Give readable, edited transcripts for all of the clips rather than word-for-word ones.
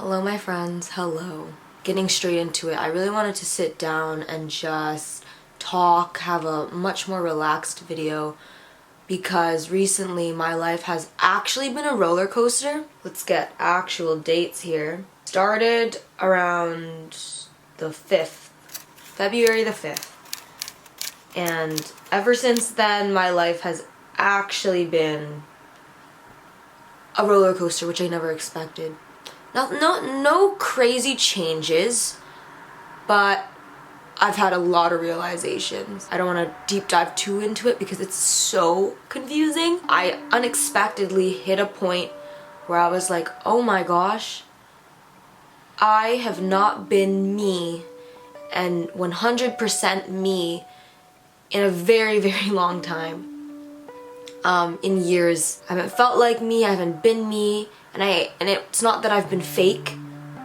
Hello my friends, hello. Getting straight into it, I really wanted to sit down and just talk, have a much more relaxed video because recently my life has actually been a roller coaster. Let's get actual dates here. Started around the 5th, February the 5th. And ever since then my life has actually been a roller coaster, which I never expected. No crazy changes, but I've had a lot of realizations. I don't want to deep dive too into it because it's so confusing. I unexpectedly hit a point where I was like, oh my gosh, I have not been me and 100% me in a very, very long time. In years. I haven't felt like me, I haven't been me, and it's not that I've been fake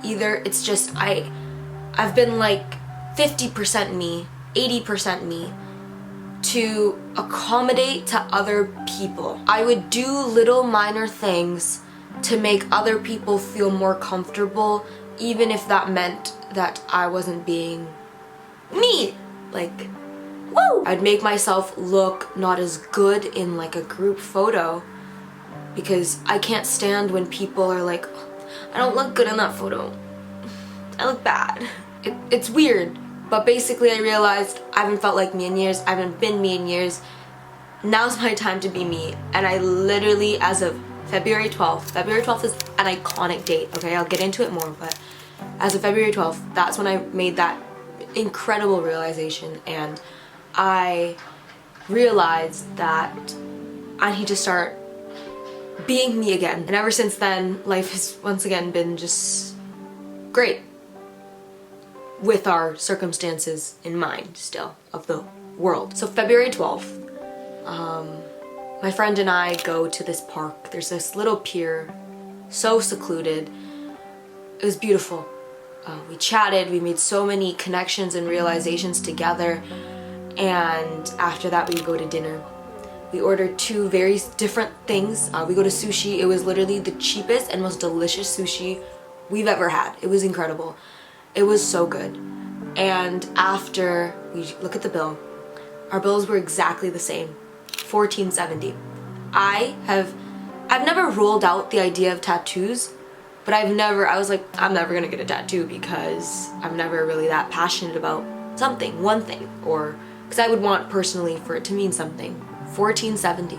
either. It's just I've been like 50% me, 80% me to accommodate to other people. I would do little minor things to make other people feel more comfortable, even if that meant that I wasn't being me. Like, woo! I'd make myself look not as good in like a group photo because I can't stand when people are like, I don't look good in that photo. I look bad. It's weird, but basically I realized I haven't felt like me in years, I haven't been me in years. Now's my time to be me, and I literally, as of February 12th is an iconic date, okay? I'll get into it more, but as of February 12th, that's when I made that incredible realization, and I realized that I need to start being me again. And ever since then, life has once again been just great. With our circumstances in mind still, of the world. So February 12th, my friend and I go to this park. There's this little pier, so secluded. It was beautiful. We chatted, we made so many connections and realizations together. And after that we go to dinner. We ordered two very different things. We go to sushi. It was literally the cheapest and most delicious sushi we've ever had. It was incredible. It was so good. And after we look at the bill, our bills were exactly the same, $14.70. I've never ruled out the idea of tattoos, but I was like, I'm never gonna get a tattoo because I'm never really that passionate about something, one thing, or because I would want personally for it to mean something. $14.70.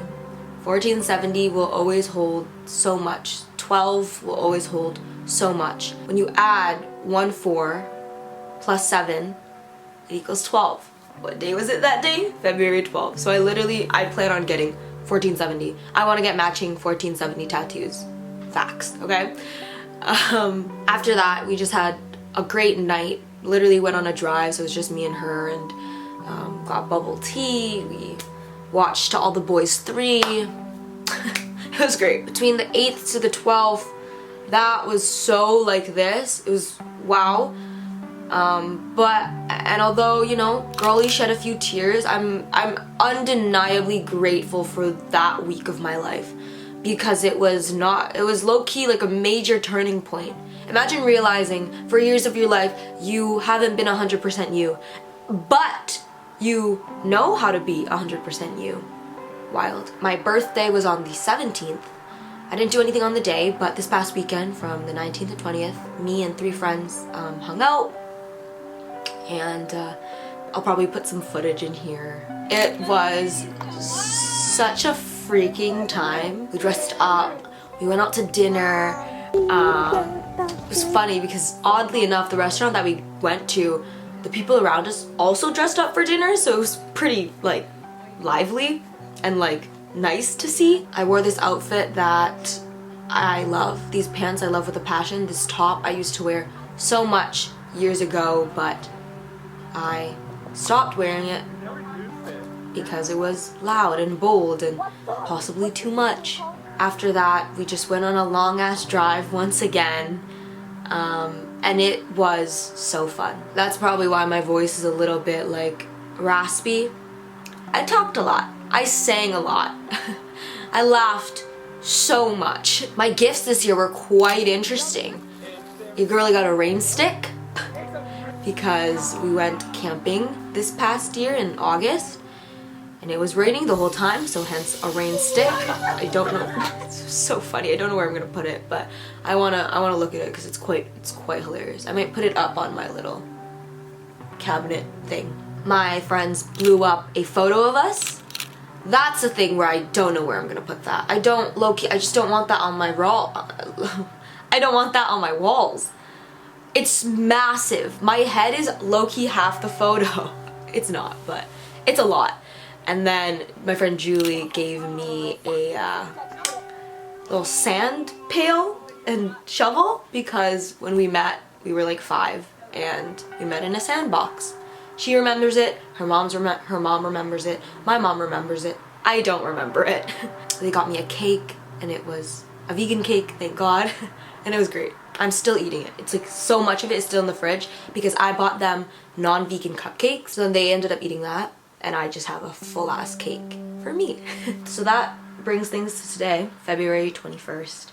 $14.70 will always hold so much. 12 will always hold so much. When you add 1-4 plus 7, it equals 12. What day was it that day? February 12th. So I plan on getting $14.70. I want to get matching $14.70 tattoos. Facts, okay? After that, we just had a great night. Literally went on a drive, so it was just me and her, and got bubble tea. We watched All the Boys 3. It was great. Between the 8th to the 12th, that was so like this. It was wow. And although, you know, girly shed a few tears, I'm undeniably grateful for that week of my life because it was low-key like a major turning point. Imagine realizing for years of your life you haven't been 100% you, but you know how to be 100% you. Wild. My birthday was on the 17th. I didn't do anything on the day, but this past weekend from the 19th to 20th, me and 3 friends hung out, and I'll probably put some footage in here. It was such a freaking time. We dressed up, we went out to dinner. It was funny because oddly enough, the restaurant that we went to, the people around us also dressed up for dinner, so it was pretty like lively and like nice to see. I wore this outfit that I love. These pants I love with a passion. This top I used to wear so much years ago, but I stopped wearing it because it was loud and bold and possibly too much. After that, we just went on a long ass drive once again. And it was so fun. That's probably why my voice is a little bit like raspy. I talked a lot. I sang a lot. I laughed so much. My gifts this year were quite interesting. your girlie got a rain stick because we went camping this past year in August and it was raining the whole time, so hence a rain stick. I don't know, it's so funny, I don't know where I'm gonna put it, but I wanna look at it because it's quite hilarious. I might put it up on my little cabinet thing. My friends blew up a photo of us. That's a thing where I don't know where I'm gonna put that. I don't, low-key, I just don't want that on my I don't want that on my walls. It's massive. My head is low-key half the photo. It's not, but it's a lot. And then my friend Julie gave me a little sand pail and shovel because when we met, we were like 5 and we met in a sandbox. She remembers it, her mom remembers it, my mom remembers it, I don't remember it. They got me a cake and it was a vegan cake, thank God, and it was great. I'm still eating it. It's like so much of it is still in the fridge because I bought them non-vegan cupcakes, so then they ended up eating that and I just have a full-ass cake for me. So that brings things to today, February 21st.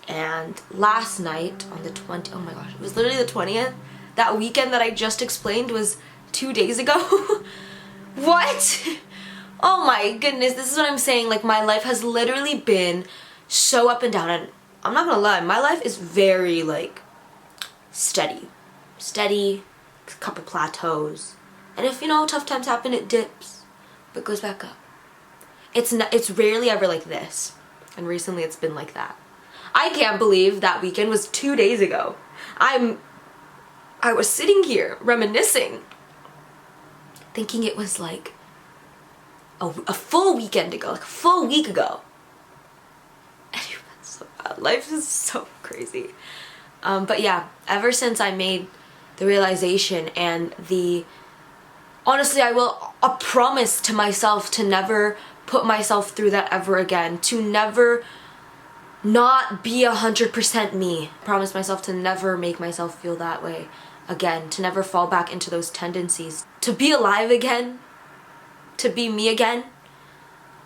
And last night on the 20th, oh my gosh, it was literally the 20th. That weekend that I just explained was 2 days ago. What? Oh my goodness, this is what I'm saying. Like, my life has literally been so up and down, and I'm not gonna lie, my life is very like steady, a couple plateaus, and if, you know, tough times happen, it dips but goes back up. It's rarely ever like this, and recently it's been like that. I can't believe that weekend was 2 days ago. I was sitting here reminiscing, thinking it was like a full weekend ago, like a full week ago. Anyway, so bad. Life is so crazy. But yeah, ever since I made the realization and honestly, I will promise to myself to never put myself through that ever again, to never not be 100% me. I promise myself to never make myself feel that way again, to never fall back into those tendencies, to be alive again, to be me again.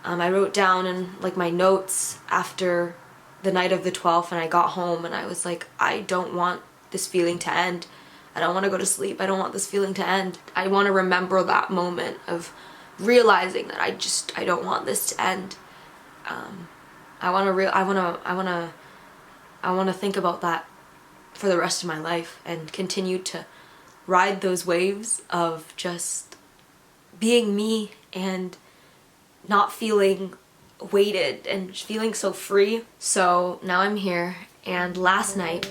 I wrote down in like my notes after the night of the 12th and I got home and I was like, I don't want this feeling to end. I don't want to go to sleep. I don't want this feeling to end. I want to remember that moment of realizing that I don't want this to end. I want to think about that for the rest of my life and continue to ride those waves of just being me and not feeling weighted and feeling so free. So now I'm here, and last night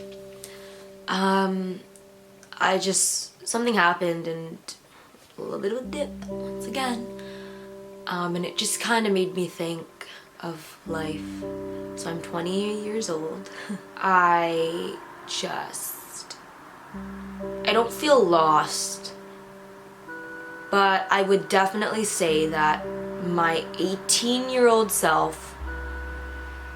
something happened and a little bit of a dip once again, and it just kind of made me think of life. So I'm 20 years old. I don't feel lost, but I would definitely say that my 18-year-old self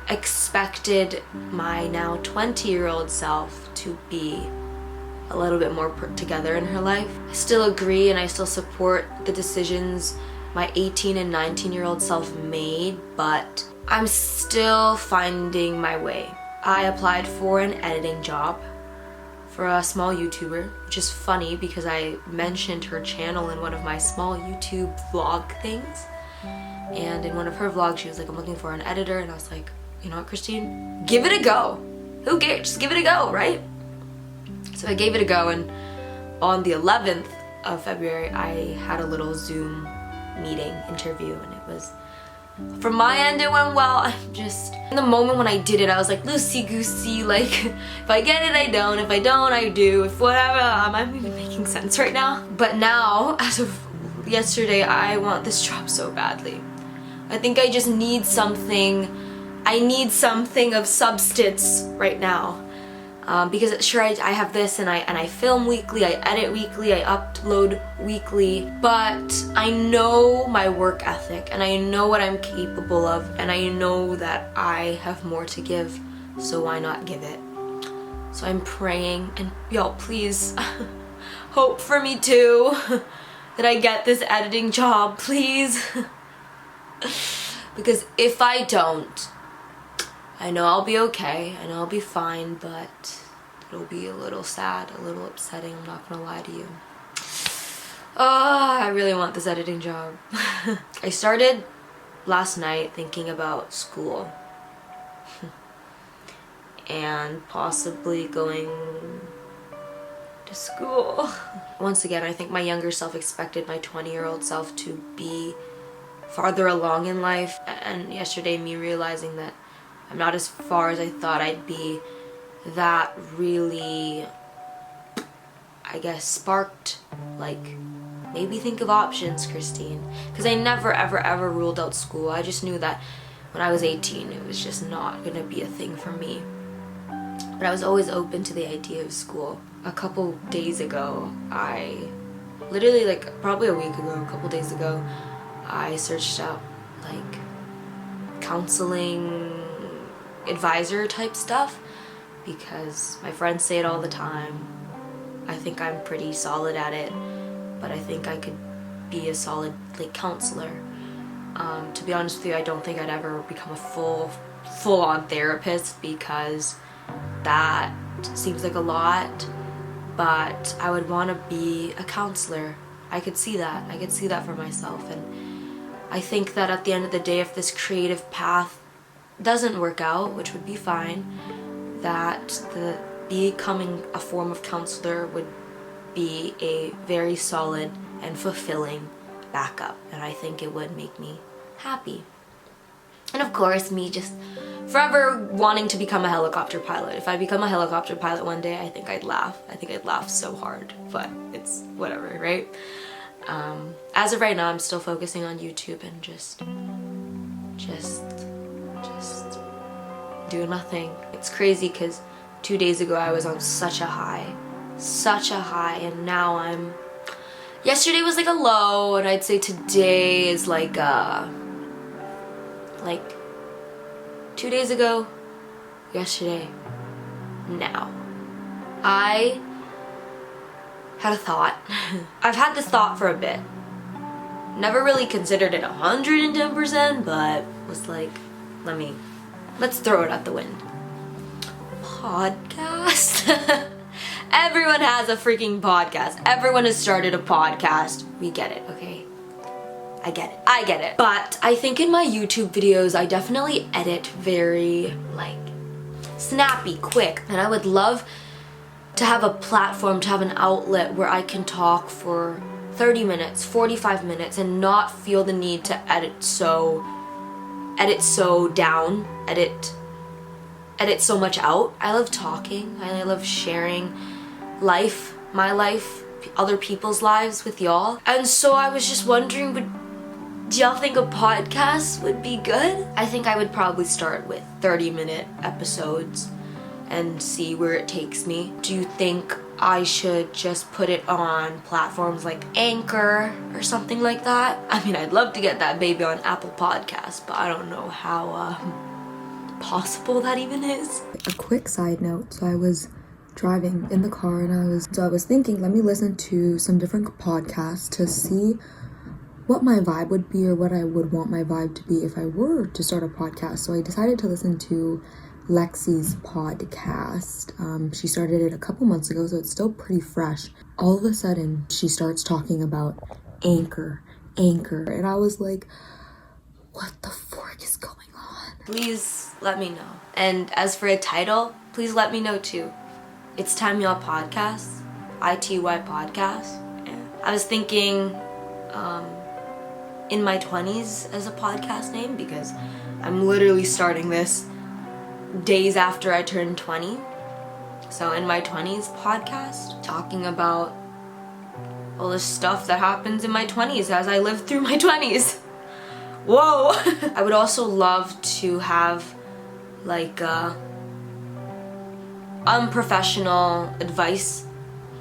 expected my now 20-year-old self to be a little bit more put together in her life. I still agree and I still support the decisions my 18 and 19-year-old self made, but I'm still finding my way. I applied for an editing job for a small YouTuber, which is funny because I mentioned her channel in one of my small YouTube vlog things. And in one of her vlogs, she was like, I'm looking for an editor. And I was like, you know what, Kristine? Give it a go. Who cares? Just give it a go, right? So I gave it a go, and on the 11th of February, I had a little Zoom meeting interview, and it was, from my end, it went well. I'm just, in the moment when I did it, I was like, loosey-goosey, like, if I get it, I don't, if I don't, I do, if whatever, I'm even making sense right now. But now, as of yesterday, I want this job so badly. I think I just need something, I need something of substance right now. Because sure, I have this and I film weekly, I edit weekly, I upload weekly, but I know my work ethic and I know what I'm capable of, and I know that I have more to give, so why not give it? So I'm praying, and y'all please hope for me too, that I get this editing job, please. Because if I don't, I know I'll be okay, I know I'll be fine, but It'll be a little sad, a little upsetting, I'm not gonna lie to you. Oh, I really want this editing job. I started last night thinking about school and possibly going to school. Once again, I think my younger self expected my 20-year-old self to be farther along in life, and yesterday me realizing that I'm not as far as I thought I'd be, that really, I guess, sparked like, maybe think of options, Kristine. Because I never ever ruled out school. I just knew that when I was 18 it was just not gonna be a thing for me. But I was always open to the idea of school. A couple days ago, literally like probably a week ago, a couple days ago, I searched up like counseling advisor type stuff because my friends say it all the time. I think I'm pretty solid at it, but I think I could be a solid like counselor. To be honest with you, I don't think I'd ever become a full-on therapist because that seems like a lot, but I would want to be a counselor. I could see that. I could see that for myself, and I think that at the end of the day, if this creative path doesn't work out, which would be fine, that becoming a form of counselor would be a very solid and fulfilling backup, and I think it would make me happy. And of course, me just forever wanting to become a helicopter pilot. If I become a helicopter pilot one day, I think I'd laugh. I think I'd laugh so hard, but it's whatever, right? As of right now, I'm still focusing on YouTube and just doing nothing. It's crazy because 2 days ago I was on such a high, and now yesterday was like a low, and I'd say today is like 2 days ago, yesterday, now. I had a thought. I've had this thought for a bit. Never really considered it 110%, but was like, let's throw it at the wind. Podcast? Everyone has a freaking podcast. Everyone has started a podcast. We get it, okay? I get it. But I think in my YouTube videos, I definitely edit very, like, snappy, quick. And I would love to have a platform, to have an outlet where I can talk for 30 minutes, 45 minutes, and not feel the need to edit so down, edit so much out. I love talking. I love sharing life, my life, other people's lives with y'all. And so I was just wondering, do y'all think a podcast would be good? I think I would probably start with 30-minute episodes and see where it takes me. Do you think I should just put it on platforms like Anchor or something like that? I mean, I'd love to get that baby on Apple Podcasts, but I don't know how possible that even is. A quick side note, so I was driving in the car and I was thinking, let me listen to some different podcasts to see what my vibe would be or what I would want my vibe to be if I were to start a podcast. So I decided to listen to Lexi's podcast. She started it a couple months ago, so it's still pretty fresh. All of a sudden, she starts talking about Anchor, and I was like, what the fork is going on? Please let me know. And as for a title, please let me know too. It's Time Y'all Podcast, ITY Podcast. Yeah. I was thinking In My 20s as a podcast name because I'm literally starting this days after I turned 20. So In My 20s podcast, talking about all the stuff that happens in my 20s as I live through my 20s. Whoa! I would also love to have like a unprofessional advice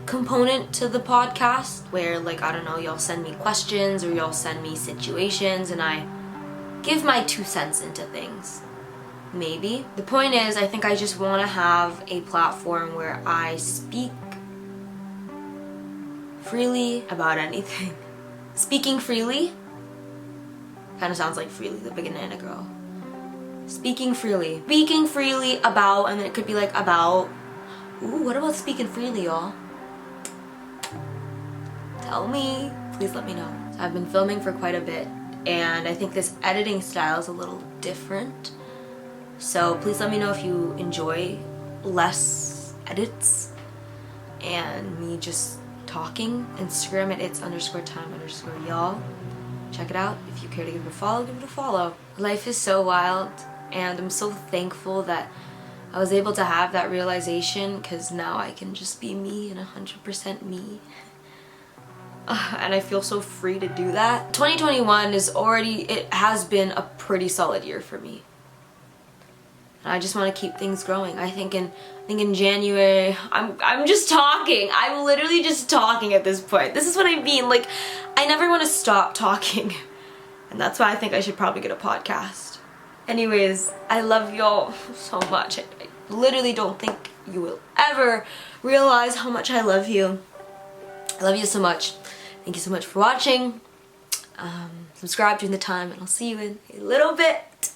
component to the podcast where, like, I don't know, y'all send me questions or y'all send me situations and I give my 2 cents into things. Maybe. The point is, I think I just want to have a platform where I speak freely about anything. Speaking freely kind of sounds like Freely the Banana Girl. Speaking freely about, and it could be like about Ooh, what about speaking freely, y'all? Tell me. Please let me know. So I've been filming for quite a bit, and I think this editing style is a little different. So please let me know if you enjoy less edits and me just talking. Instagram at its_time_y'all. Check it out. If you care to give it a follow, give it a follow. Life is so wild, and I'm so thankful that I was able to have that realization, because now I can just be me and 100% me. And I feel so free to do that. 2021 it has been a pretty solid year for me. And I just want to keep things growing. I think in January, I'm just talking. I'm literally just talking at this point. This is what I mean. Like, I never want to stop talking. And that's why I think I should probably get a podcast. Anyways, I love y'all so much. I literally don't think you will ever realize how much I love you. I love you so much. Thank you so much for watching. Subscribe during the time, and I'll see you in a little bit.